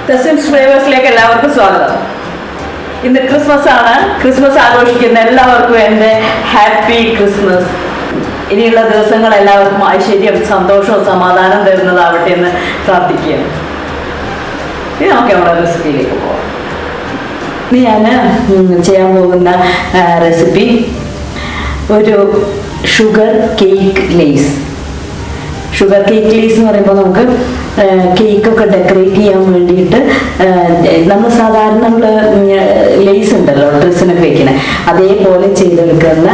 തെസ്നിംസ് ഫ്ലേവേഴ്സിലേക്ക് എല്ലാവർക്കും സ്വാഗതം. ഇന്ന് ക്രിസ്മസ് ആണ്. ക്രിസ്മസ് ആഘോഷിക്കുന്ന എല്ലാവർക്കും എൻ്റെ ഹാപ്പി ക്രിസ്മസ്. ഇനിയുള്ള ദിവസങ്ങൾ എല്ലാവർക്കും ഐശ്വര്യം, സന്തോഷവും സമാധാനം തരുന്നതാവട്ടെ എന്ന് പ്രാർത്ഥിക്കുകയാണ്. ഇനി നമുക്ക് നമ്മുടെ റെസിപ്പിയിലേക്ക് പോകാം. ഇനി ഞാൻ ചെയ്യാൻ പോകുന്ന റെസിപ്പി ഒരു sugar cake lace. Sugar cake lace എന്ന് പറയുമ്പോൾ നമുക്ക് കേക്കൊക്കെ ഡെക്കറേറ്റ് ചെയ്യാൻ വേണ്ടിയിട്ട് നമ്മൾ സാധാരണ നമ്മൾ ലേസ് ഉണ്ടല്ലോ ഡ്രസ്സിനൊക്കെ വെക്കുന്നത്, അതേപോലെ ചെയ്തെടുക്കുന്ന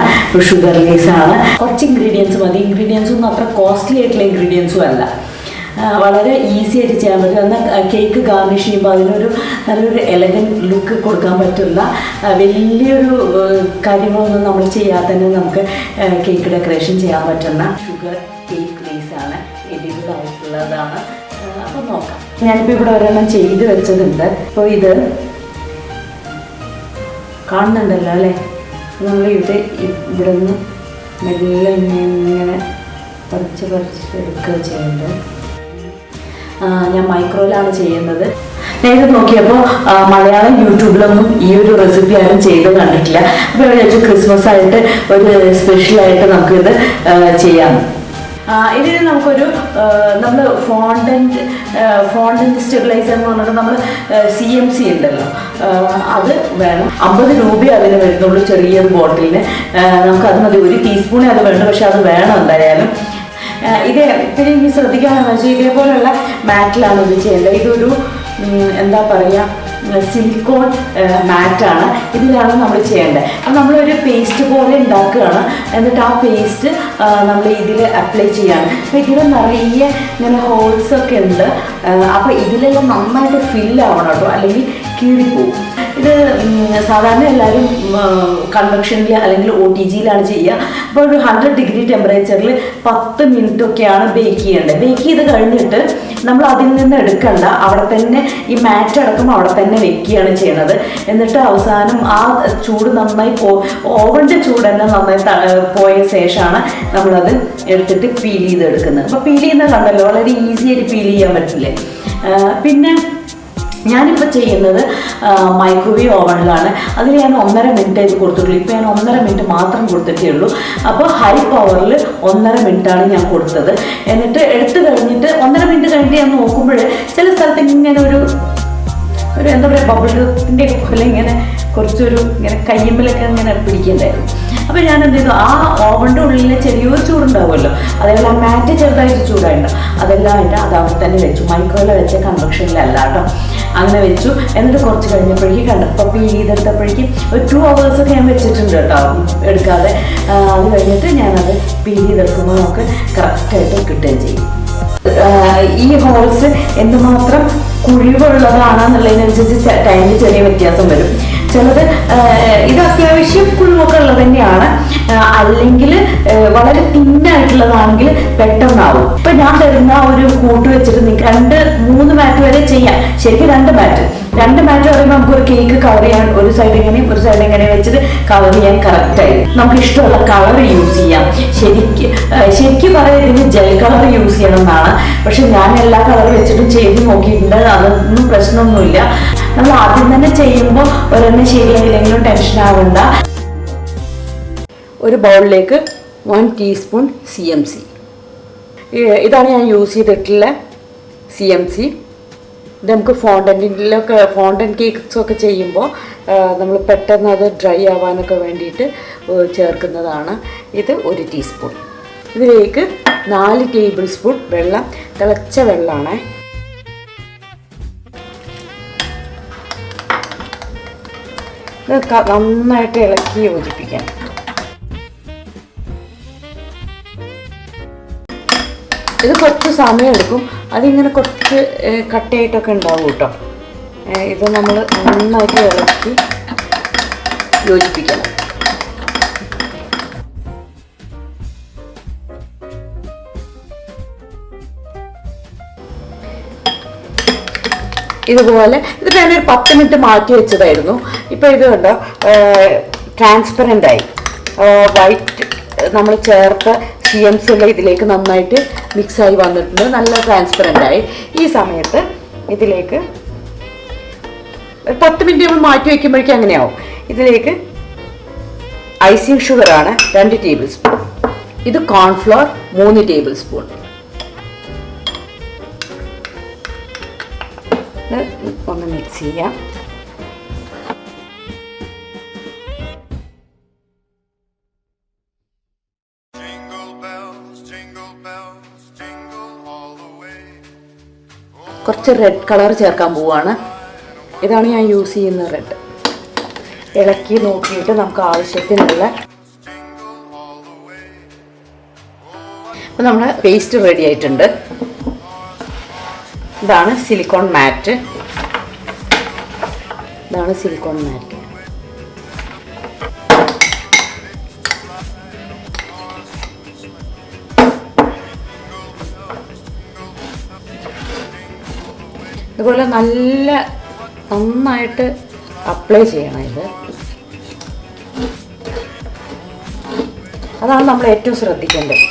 ഷുഗർ ലേസാണ്. കുറച്ച് ഇൻഗ്രീഡിയൻസ് മതി. ഇൻഗ്രീഡിയൻസും ഒന്നും അത്ര കോസ്റ്റ്ലി ആയിട്ടുള്ള ഇൻഗ്രീഡിയൻസും അല്ല, വളരെ ഈസി ആയിട്ട് ചെയ്യാൻ പറ്റും. എന്നാൽ കേക്ക് ഗാർണിഷ് ചെയ്യുമ്പോൾ അതിനൊരു നല്ലൊരു എലഗൻറ്റ് ലുക്ക് കൊടുക്കാൻ പറ്റുന്ന വലിയൊരു കാര്യങ്ങളൊന്നും നമ്മൾ ചെയ്യാതെ തന്നെ നമുക്ക് കേക്ക് ഡെക്കറേഷൻ ചെയ്യാൻ പറ്റുന്ന ഷുഗർ കേക്ക് ലേസാണ്. എഡിബിളായിട്ടുള്ളതാണ്. അപ്പോൾ നോക്കാം. ഞാനിപ്പോൾ ഇവിടെ ഒരെണ്ണം ചെയ്ത് വെച്ചതുണ്ട്. അപ്പോൾ ഇത് കാണുന്നുണ്ടല്ലോ അല്ലേ? നമ്മൾ ഇവിടെ നിന്ന് മെല്ലെ ഇങ്ങനെ പറിച്ച് എടുക്കുക ചെയ്യേണ്ടത്. ഞാൻ മൈക്രോയിലാണ് ചെയ്യുന്നത്. നേരെ നോക്കിയപ്പോൾ മലയാളം യൂട്യൂബിലൊന്നും ഈ ഒരു റെസിപ്പി ആരും ചെയ്ത് കണ്ടിട്ടില്ല. അപ്പോൾ വിചാരിച്ചു ക്രിസ്മസ് ആയിട്ട് ഒരു സ്പെഷ്യലായിട്ട് നമുക്കിത് ചെയ്യാം. ഇതിന് നമുക്കൊരു നമ്മൾ ഫോണ്ടൻറ്റ് സ്റ്റെബിലൈസർ എന്ന് പറഞ്ഞിട്ട് നമ്മൾ CMC ഉണ്ടല്ലോ, അത് വേണം. 50 രൂപ അതിന് വരുന്നുള്ളൂ ചെറിയൊരു ബോട്ടിലിന്. നമുക്കത് മതി. 1 ടീസ്പൂണേ അത് വേണ്ട, പക്ഷെ അത് വേണം എന്തായാലും. ഇത് പിന്നെ ഇനി ശ്രദ്ധിക്കാമെന്ന് വെച്ചാൽ ഇതേപോലെയുള്ള മാറ്റിലാണ് ഇത് ചെയ്യേണ്ടത്. ഇതൊരു എന്താ പറയുക, സിലിക്കോൺ മാറ്റാണ്. ഇതിലാണ് നമ്മൾ ചെയ്യേണ്ടത്. അപ്പം നമ്മളൊരു പേസ്റ്റ് പോലെ ഉണ്ടാക്കുകയാണ്. എന്നിട്ട് ആ പേസ്റ്റ് നമ്മൾ ഇതിൽ അപ്ലൈ ചെയ്യാണ്. അപ്പോൾ ഇതിൽ നിറയെ ഇങ്ങനെ ഹോൾസൊക്കെ ഉണ്ട്. അപ്പോൾ ഇതിലെല്ലാം നന്നായിട്ട് ഫില്ലാവണം കേട്ടോ, അല്ലെങ്കിൽ കീറിപ്പോവും. ഇത് സാധാരണ എല്ലാവരും കൺവെക്ഷനിൽ അല്ലെങ്കിൽ OTGയിലാണ് ചെയ്യുക. അപ്പോൾ ഒരു 100 ഡിഗ്രി ടെമ്പറേച്ചറിൽ 10 മിനിറ്റൊക്കെയാണ് ബേക്ക് ചെയ്യേണ്ടത്. ബേക്ക് ചെയ്ത് കഴിഞ്ഞിട്ട് നമ്മൾ അതിൽ നിന്ന് എടുക്കണ്ട, അവിടെ തന്നെ ഈ മാറ്റ് അടക്കം അവിടെ തന്നെ വെക്കുകയാണ് ചെയ്യണത്. എന്നിട്ട് അവസാനം ആ ചൂട് നന്നായി ഓവൻ്റെ ചൂട് തന്നെ നന്നായി പോയ ശേഷമാണ് നമ്മളത് എടുത്തിട്ട് പീൽ ചെയ്തെടുക്കുന്നത്. അപ്പോൾ പീൽ ചെയ്യുന്നത് കണ്ടല്ലോ, വളരെ ഈസി ആയിട്ട് പീൽ ചെയ്യാൻ പറ്റില്ലേ. പിന്നെ ഞാനിപ്പോൾ ചെയ്യുന്നത് മൈക്രോവേവ് ഓവനിലാണ്. അതിൽ ഞാൻ 1.5 മിനിറ്റ് ഇത് കൊടുത്തിട്ടുള്ളൂ. ഇപ്പോൾ ഞാൻ 1.5 മിനിറ്റ് മാത്രം കൊടുത്തിട്ടേ ഉള്ളൂ. അപ്പോൾ ഹൈ പവറിൽ 1.5 മിനിറ്റാണ് ഞാൻ കൊടുത്തത്. എന്നിട്ട് എടുത്തു കഴിഞ്ഞിട്ട് 1.5 മിനിറ്റ് കഴിഞ്ഞിട്ട് ഞാൻ നോക്കുമ്പോൾ ചില സ്ഥലത്ത് ഇങ്ങനെ ഒരു എന്താ പറയുക, ബബിളിൻ്റെ പോലെ ഇങ്ങനെ കുറച്ചൊരു ഇങ്ങനെ കയ്യമ്പിലൊക്കെ ഇങ്ങനെ പിടിക്കണ്ടായിരുന്നു. അപ്പോൾ ഞാൻ എന്ത് ചെയ്തു, ആ ഓവൻ്റെ ഉള്ളിൽ ചെറിയൊരു ചൂടുണ്ടാവുമല്ലോ, അതെല്ലാം മാറ്റ് ചെറുതായിട്ട് ചൂടായിട്ടുണ്ടാവും, അതെല്ലാം ആയിട്ട് അത് അവിടെ തന്നെ വെച്ചു. മൈക്രോയിൽ വെച്ച കൺവെക്ഷനിലല്ല കേട്ടോ. അങ്ങനെ വെച്ചു. എന്നിട്ട് കുറച്ച് കഴിഞ്ഞപ്പോഴേക്കും കണ്ടപ്പോൾ പീൽ ചെയ്തെടുത്തപ്പോഴേക്കും ഒരു 2 hours ഞാൻ വെച്ചിട്ടുണ്ട് കേട്ടോ, എടുക്കാതെ. അത് കഴിഞ്ഞിട്ട് ഞാനത് പീൽ ചെയ്തെടുക്കുമ്പോൾ നമുക്ക് കറക്റ്റായിട്ട് കിട്ടുകയും ചെയ്യും. ഈ ഹോൾസ് എന്തുമാത്രം കുഴിവുള്ളതാണെന്നുള്ളതിനനുസരിച്ച് ടൈമിൽ ചെറിയ വ്യത്യാസം വരും. ചിലത് ഇത് അത്യാവശ്യം കുഴിവൊക്കെ ഉള്ളത് തന്നെയാണ്, അല്ലെങ്കിൽ വളരെ തിന്നായിട്ടുള്ളതാണെങ്കിൽ പെട്ടെന്നാവും. ഇപ്പം ഞാൻ തരുന്ന ഒരു കൂട്ട് വെച്ചിട്ട് നിങ്ങൾക്ക് 2-3 മാറ്റ് വരെ ചെയ്യാം. ശരിക്കും 2 മാറ്റ് പറയുമ്പോൾ നമുക്കൊരു കേക്ക് കവർ ചെയ്യാൻ ഒരു സൈഡ് ഇങ്ങനെയും ഒരു സൈഡ് ഇങ്ങനെ വെച്ചിട്ട് കവർ ചെയ്യാൻ കറക്റ്റായി. നമുക്ക് ഇഷ്ടമുള്ള കളർ യൂസ് ചെയ്യാം. ശരിക്കും പറയാം ഇതിന് ജെൽ കളർ യൂസ് ചെയ്യണം എന്നാണ്. പക്ഷെ ഞാൻ എല്ലാ കളർ വെച്ചിട്ടും ചെയ്ത് നോക്കിയിട്ടുണ്ട്, അതൊന്നും പ്രശ്നമൊന്നുമില്ല. നമ്മൾ ആദ്യം തന്നെ ചെയ്യുമ്പോൾ ഒരെണ്ണം ശരിയായില്ലെങ്കിലും ടെൻഷൻ ആവണ്ട. ഒരു ബൗളിലേക്ക് 1 ടീസ്പൂൺ CMC. ഇതാണ് ഞാൻ യൂസ് ചെയ്തിട്ടുള്ള CMC. ഇത് നമുക്ക് ഫോണ്ടൻറ്റ് കേക്ക്സൊക്കെ ചെയ്യുമ്പോൾ നമ്മൾ പെട്ടെന്ന് അത് ഡ്രൈ ആവാനൊക്കെ വേണ്ടിയിട്ട് ചേർക്കുന്നതാണ്. ഇത് 1 ടീസ്പൂൺ. ഇതിലേക്ക് 4 ടേബിൾ സ്പൂൺ വെള്ളം, തിളച്ച വെള്ളമാണ്. ഇത് നന്നായിട്ട് ഇളക്കി യോജിപ്പിക്കാം. ഇത് കുറച്ച് സമയം എടുക്കും, അതിങ്ങനെ കുറച്ച് കട്ടയായിട്ടൊക്കെ ഉണ്ടാവും കേട്ടോ. ഇത് നമ്മൾ നന്നായിട്ട് ഇളക്കി യോജിപ്പിക്കണം. ഇതുപോലെ ഇത് ഞാനൊരു 10 മിനിറ്റ് മാറ്റി വെച്ചതായിരുന്നു. ഇപ്പോൾ ഇത് കണ്ടോ ട്രാൻസ്പെറൻ്റ് ആയി. വൈറ്റ് നമ്മൾ ചേർത്ത CMC ഉള്ള ഇതിലേക്ക് നന്നായിട്ട് മിക്സായി വന്നിട്ടുണ്ട്, നല്ല ട്രാൻസ്പെറൻ്റ് ആയി. ഈ സമയത്ത് ഇതിലേക്ക് 10 മിനിറ്റ് നമ്മൾ മാറ്റി വയ്ക്കുമ്പോഴേക്കും അങ്ങനെയാവും. ഇതിലേക്ക് ഐസിങ് ഷുഗറാണ് 2 ടേബിൾ സ്പൂൺ. ഇത് കോൺഫ്ലോർ 3 ടേബിൾ സ്പൂൺ. ഒന്ന് മിക്സ് ചെയ്യാം. കുറച്ച് റെഡ് കളർ ചേർക്കാൻ പോവാണ്. ഇതാണ് ഞാൻ യൂസ് ചെയ്യുന്ന റെഡ്. ഇളക്കി നോക്കിയിട്ട് നമുക്ക് ആവശ്യത്തിനുള്ള അപ്പോൾ നമ്മുടെ പേസ്റ്റ് റെഡി ആയിട്ടുണ്ട്. ഇതാണ് സിലിക്കോൺ മാറ്റ്. ഇതുപോലെ നന്നായിട്ട് അപ്ലൈ ചെയ്യണം. ഇത് അതാണ് നമ്മൾ ഏറ്റവും ശ്രദ്ധിക്കേണ്ടത്.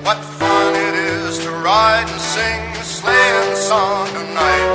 What fun it is to ride and sing a sleighing song tonight.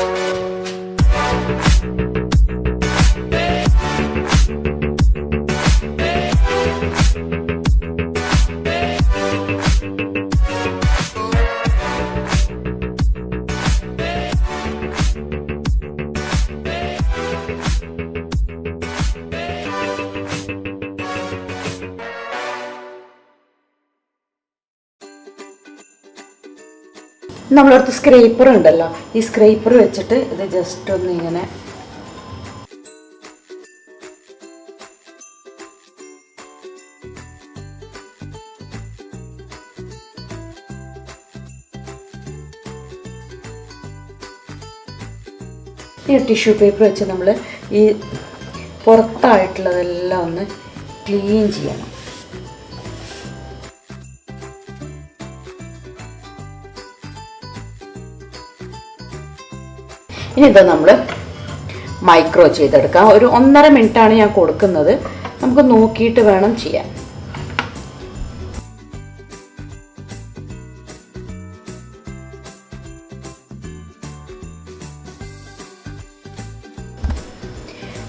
നമ്മളടുത്ത് സ്ക്രേപ്പർ ഉണ്ടല്ലോ, ഈ സ്ക്രേപ്പർ വെച്ചിട്ട് ഇത് ജസ്റ്റ് ഒന്ന് ഇങ്ങനെ ഈ ടിഷ്യൂ പേപ്പർ വെച്ച് നമ്മൾ ഈ പുറത്തായിട്ടുള്ളതെല്ലാം ഒന്ന് ക്ലീൻ ചെയ്യണം. ഇനി ഇത് നമ്മൾ മൈക്രോ ചെയ്തെടുക്കാം. ഒരു 1.5 മിനിറ്റാണ് ഞാൻ കൊടുക്കുന്നത്. നമുക്ക് നോക്കിയിട്ട് വേണം ചെയ്യാൻ.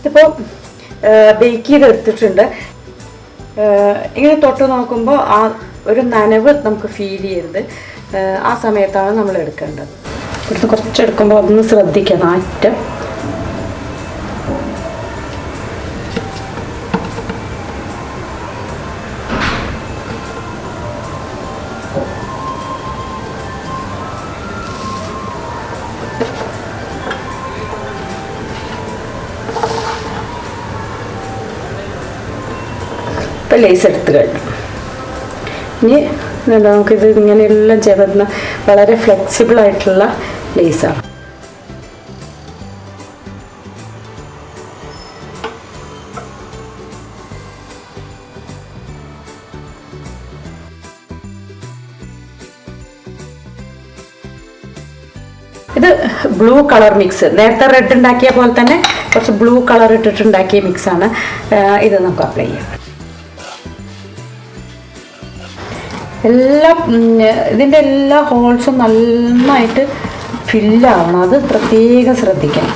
ഇതിപ്പോൾ ബേക്ക് ചെയ്തെടുത്തിട്ടുണ്ട്. ഇങ്ങനെ തൊട്ട് നോക്കുമ്പോൾ ആ ഒരു നനവ് നമുക്ക് ഫീൽ ചെയ്യരുത്. ആ സമയത്താണ് നമ്മൾ എടുക്കേണ്ടത്. ഇവിടുന്ന് കുറച്ചെടുക്കുമ്പോൾ അതൊന്ന് ശ്രദ്ധിക്കണം. അറ്റം ഇപ്പം ലേസ് എടുത്ത് കഴിഞ്ഞു. ഇനി നമുക്കിത് ഇങ്ങനെയെല്ലാം ചേർന്ന വളരെ ഫ്ലെക്സിബിൾ ആയിട്ടുള്ള ലേസാണ്. ഇത് ബ്ലൂ കളർ മിക്സ്, നേരത്തെ റെഡ് ഉണ്ടാക്കിയ പോലെ തന്നെ കുറച്ച് ബ്ലൂ കളർ ഇട്ടിട്ടുണ്ടാക്കിയ മിക്സാണ്. ഇത് നമുക്ക് അപ്ലൈ ചെയ്യാം. ഇതിൻ്റെ എല്ലാ ഹോൾസും നന്നായിട്ട് ഫില്ലാവണം. അത് പ്രത്യേകം ശ്രദ്ധിക്കണം.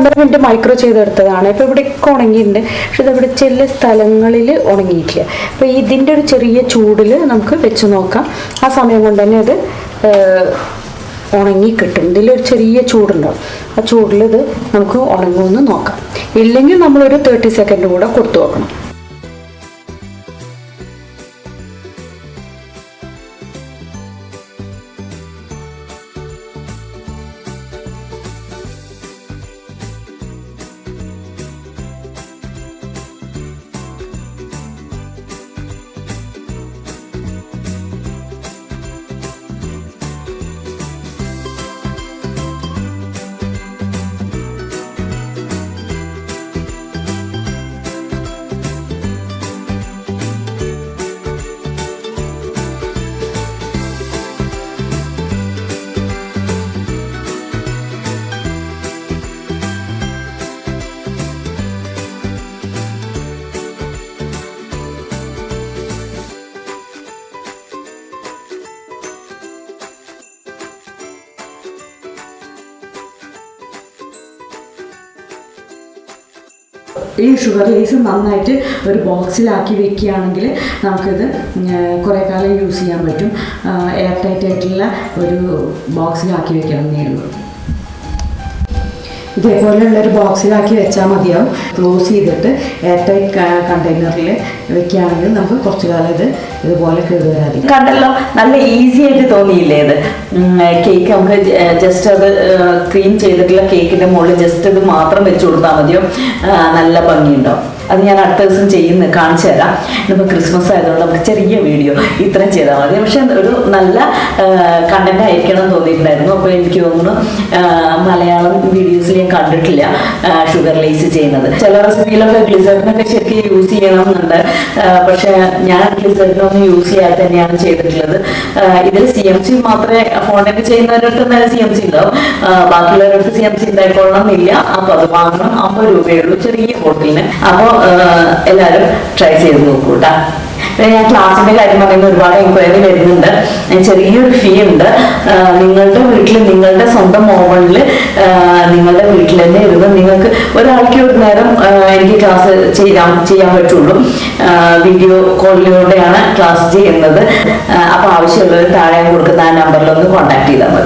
15 മിനിറ്റ് മൈക്രോ ചെയ്തെടുത്തതാണ്. ഇപ്പോൾ ഇവിടെയൊക്കെ ഉണങ്ങിയിട്ടുണ്ട്, പക്ഷെ ഇതവിടെ ചില സ്ഥലങ്ങളിൽ ഉണങ്ങിയിട്ടില്ല. അപ്പോൾ ഇതിൻ്റെ ഒരു ചെറിയ ചൂടിൽ നമുക്ക് വെച്ച് നോക്കാം. ആ സമയം കൊണ്ട് തന്നെ അത് ഉണങ്ങി കിട്ടും. ഇതിലൊരു ചെറിയ ചൂടുണ്ടാവും, ആ ചൂടിൽ ഇത് നമുക്ക് ഉണങ്ങുമെന്ന് നോക്കാം. ഇല്ലെങ്കിൽ നമ്മളൊരു 30 സെക്കൻഡ് കൂടെ കൊടുത്തു നോക്കണം. ഈ ഷുഗർ ലേസ് നന്നായിട്ട് ഒരു ബോക്സിലാക്കി വെക്കുകയാണെങ്കിൽ നമുക്കിത് കുറേ കാലം യൂസ് ചെയ്യാൻ പറ്റും. എയർ ടൈറ്റ് ആയിട്ടുള്ള ഒരു ബോക്സിലാക്കി വെക്കണം നേരുള്ളൂ. ഇതേപോലെയുള്ളൊരു ബോക്സിലാക്കി വെച്ചാൽ മതിയാവും. ക്ലോസ് ചെയ്തിട്ട് എയർ ടൈറ്റ് കണ്ടെയ്നറിൽ വെക്കുകയാണെങ്കിൽ നമുക്ക് കുറച്ച് കാലം ഇതുപോലെ കേടുവരാതിരിക്കും. കണ്ടല്ലോ, നല്ല ഈസി ആയിട്ട് തോന്നിയില്ലേ ഇത്? കേക്ക് നമുക്ക് ജസ്റ്റ് അത് ക്രീം ചെയ്തിട്ടുള്ള കേക്കിൻ്റെ മുകളിൽ ജസ്റ്റ് ഇത് മാത്രം വെച്ച് കൊടുത്താൽ മതിയോ, നല്ല ഭംഗിയുണ്ടാവും. അത് ഞാൻ അടുത്ത ദിവസം കാണിച്ചു തരാം. ഇപ്പോൾ ക്രിസ്മസ് ആയതുകൊണ്ട് നമുക്ക് ചെറിയ വീഡിയോ ഇത്രയും ചെയ്താൽ മതി. പക്ഷെ ഒരു നല്ല കണ്ടന്റ് ആയിരിക്കണം എന്ന് തോന്നിയിട്ടുണ്ടായിരുന്നു. അപ്പോൾ എനിക്ക് തോന്നുന്നു മലയാളം വീഡിയോസിൽ ഞാൻ കണ്ടിട്ടില്ല ഷുഗർ ലേസ് ചെയ്യുന്നത്. ചില റെസിപ്പിയിലൊക്കെ ഗ്ലിസറിനൊക്കെ ശരിക്കും യൂസ് ചെയ്യണമെന്നുണ്ട്, പക്ഷെ ഞാൻ ഗ്ലിസറിനൊന്നും യൂസ് ചെയ്യാതെ തന്നെയാണ് ചെയ്തിട്ടുള്ളത്. ഇതിൽ CMC മാത്രമേ ഫോണിൽ ചെയ്യുന്നവരടുത്ത് തന്നെ CMC ഉണ്ടാവും, ബാക്കിയുള്ളവരടുത്ത് CMC ഉണ്ടായിക്കൊള്ളണം എന്നില്ല. അപ്പോൾ അത് വാങ്ങണം. 50 രൂപയുള്ളൂ ചെറിയ ബോട്ടിലിന്. അപ്പോൾ എല്ലാവരും ട്രൈ ചെയ്ത് നോക്കൂ കേട്ടോ. ഞാൻ ക്ലാസ്സിന്റെ കാര്യം പറയുമ്പോൾ ഒരുപാട് എൻക്വയറി വരുന്നുണ്ട്. ചെറിയൊരു ഫീ ഉണ്ട്. നിങ്ങളുടെ വീട്ടിൽ നിങ്ങളുടെ സ്വന്തം ഓവണിൽ നിങ്ങളുടെ വീട്ടിൽ തന്നെ ഇരുന്ന് നിങ്ങൾക്ക് ഒരാൾക്ക് ഒരു നേരം എനിക്ക് ക്ലാസ് ചെയ്യാൻ പറ്റുള്ളൂ. വീഡിയോ കോളിലൂടെയാണ് ക്ലാസ് ചെയ്യുന്നത്. അപ്പോൾ ആവശ്യമുള്ളവർ താഴെ കൊടുക്കുന്ന ആ നമ്പറിലൊന്ന് കോൺടാക്ട് ചെയ്താൽ മതി.